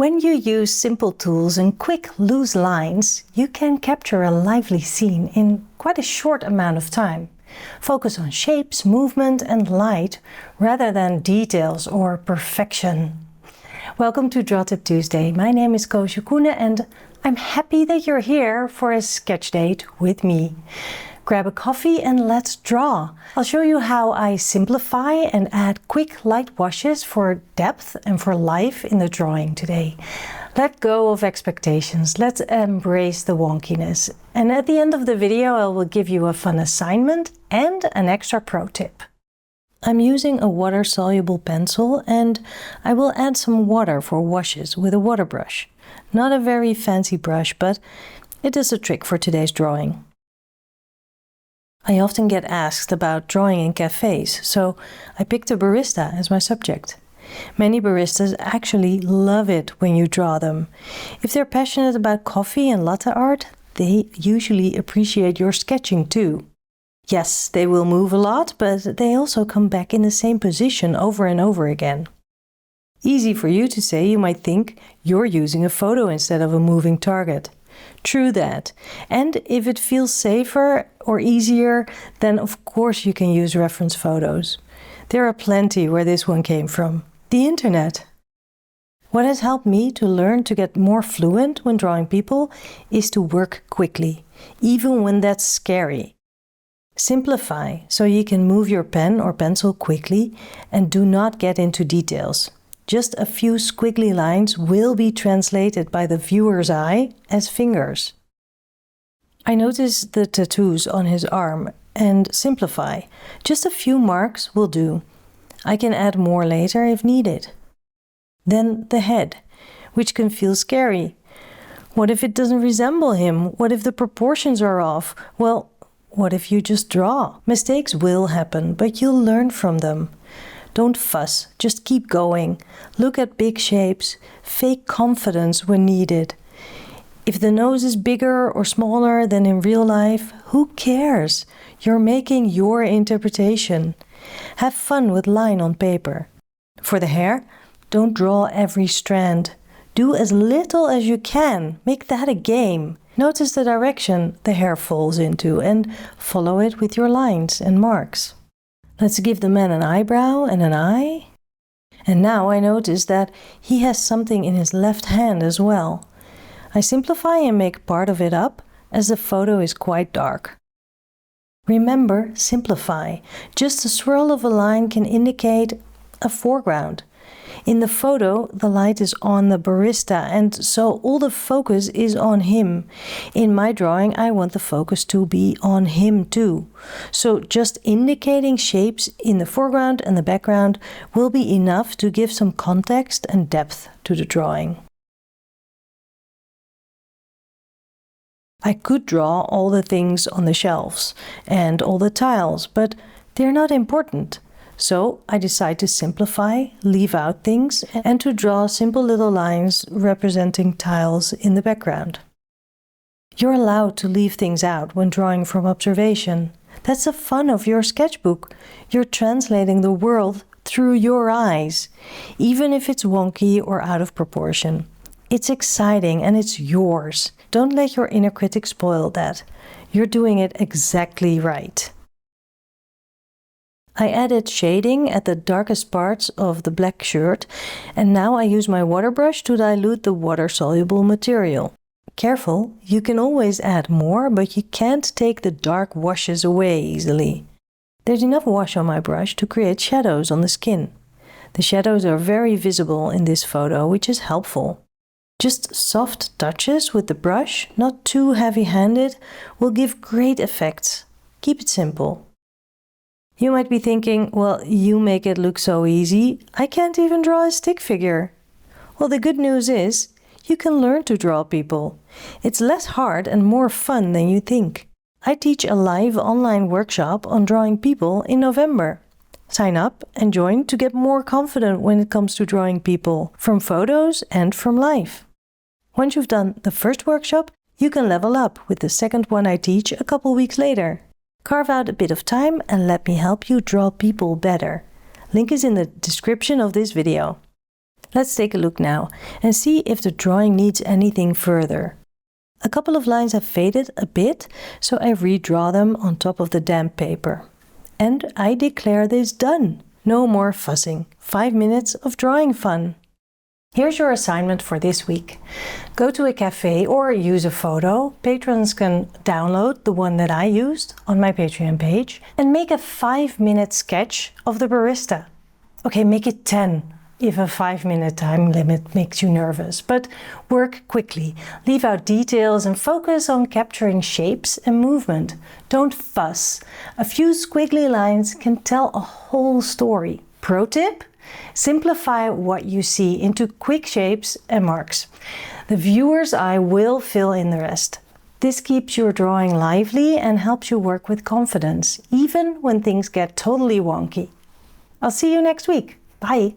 When you use simple tools and quick, loose lines, you can capture a lively scene in quite a short amount of time. Focus on shapes, movement and light rather than details or perfection. Welcome to Draw Tip Tuesday. My name is Koosje Koenen and I'm happy that you're here for a sketch date with me. Grab a coffee and let's draw. I'll show you how I simplify and add quick light washes for depth and for life in the drawing today. Let go of expectations. Let's embrace the wonkiness. And at the end of the video, I will give you a fun assignment and an extra pro tip. I'm using a water-soluble pencil and I will add some water for washes with a water brush. Not a very fancy brush, but it is a trick for today's drawing. I often get asked about drawing in cafes, so I picked a barista as my subject. Many baristas actually love it when you draw them. If they're passionate about coffee and latte art, they usually appreciate your sketching too. Yes, they will move a lot, but they also come back in the same position over and over again. Easy for you to say, you might think you're using a photo instead of a moving target. True that. And if it feels safer or easier, then of course you can use reference photos. There are plenty where this one came from. The internet. What has helped me to learn to get more fluent when drawing people is to work quickly, even when that's scary. Simplify so you can move your pen or pencil quickly and do not get into details. Just a few squiggly lines will be translated by the viewer's eye as fingers. I notice the tattoos on his arm and simplify. Just a few marks will do. I can add more later if needed. Then the head, which can feel scary. What if it doesn't resemble him? What if the proportions are off? Well, what if you just draw? Mistakes will happen, but you'll learn from them. Don't fuss, just keep going. Look at big shapes, fake confidence when needed. If the nose is bigger or smaller than in real life, who cares? You're making your interpretation. Have fun with line on paper. For the hair, don't draw every strand. Do as little as you can. Make that a game. Notice the direction the hair falls into and follow it with your lines and marks. Let's give the man an eyebrow and an eye. And now I notice that he has something in his left hand as well. I simplify and make part of it up as the photo is quite dark. Remember, simplify. Just a swirl of a line can indicate a foreground. In the photo, the light is on the barista and so all the focus is on him. In my drawing, I want the focus to be on him too. So just indicating shapes in the foreground and the background will be enough to give some context and depth to the drawing. I could draw all the things on the shelves and all the tiles, but they're not important. So I decide to simplify, leave out things, and to draw simple little lines representing tiles in the background. You're allowed to leave things out when drawing from observation. That's the fun of your sketchbook. You're translating the world through your eyes, even if it's wonky or out of proportion. It's exciting and it's yours. Don't let your inner critic spoil that. You're doing it exactly right. I added shading at the darkest parts of the black shirt and now I use my water brush to dilute the water-soluble material. Careful, you can always add more, but you can't take the dark washes away easily. There's enough wash on my brush to create shadows on the skin. The shadows are very visible in this photo, which is helpful. Just soft touches with the brush, not too heavy-handed, will give great effects. Keep it simple. You might be thinking, well, you make it look so easy. I can't even draw a stick figure. Well, the good news is, you can learn to draw people. It's less hard and more fun than you think. I teach a live online workshop on drawing people in November. Sign up and join to get more confident when it comes to drawing people, from photos and from life. Once you've done the first workshop, you can level up with the second one I teach a couple weeks later. Carve out a bit of time and let me help you draw people better. Link is in the description of this video. Let's take a look now and see if the drawing needs anything further. A couple of lines have faded a bit, so I redraw them on top of the damp paper. And I declare this done. No more fussing. 5 minutes of drawing fun. Here's your assignment for this week. Go to a cafe or use a photo. Patrons can download the one that I used on my Patreon page and make a 5-minute sketch of the barista. Okay, make it 10 if a 5-minute time limit makes you nervous, but work quickly. Leave out details and focus on capturing shapes and movement. Don't fuss. A few squiggly lines can tell a whole story. Pro tip? Simplify what you see into quick shapes and marks. The viewer's eye will fill in the rest. This keeps your drawing lively and helps you work with confidence, even when things get totally wonky. I'll see you next week. Bye!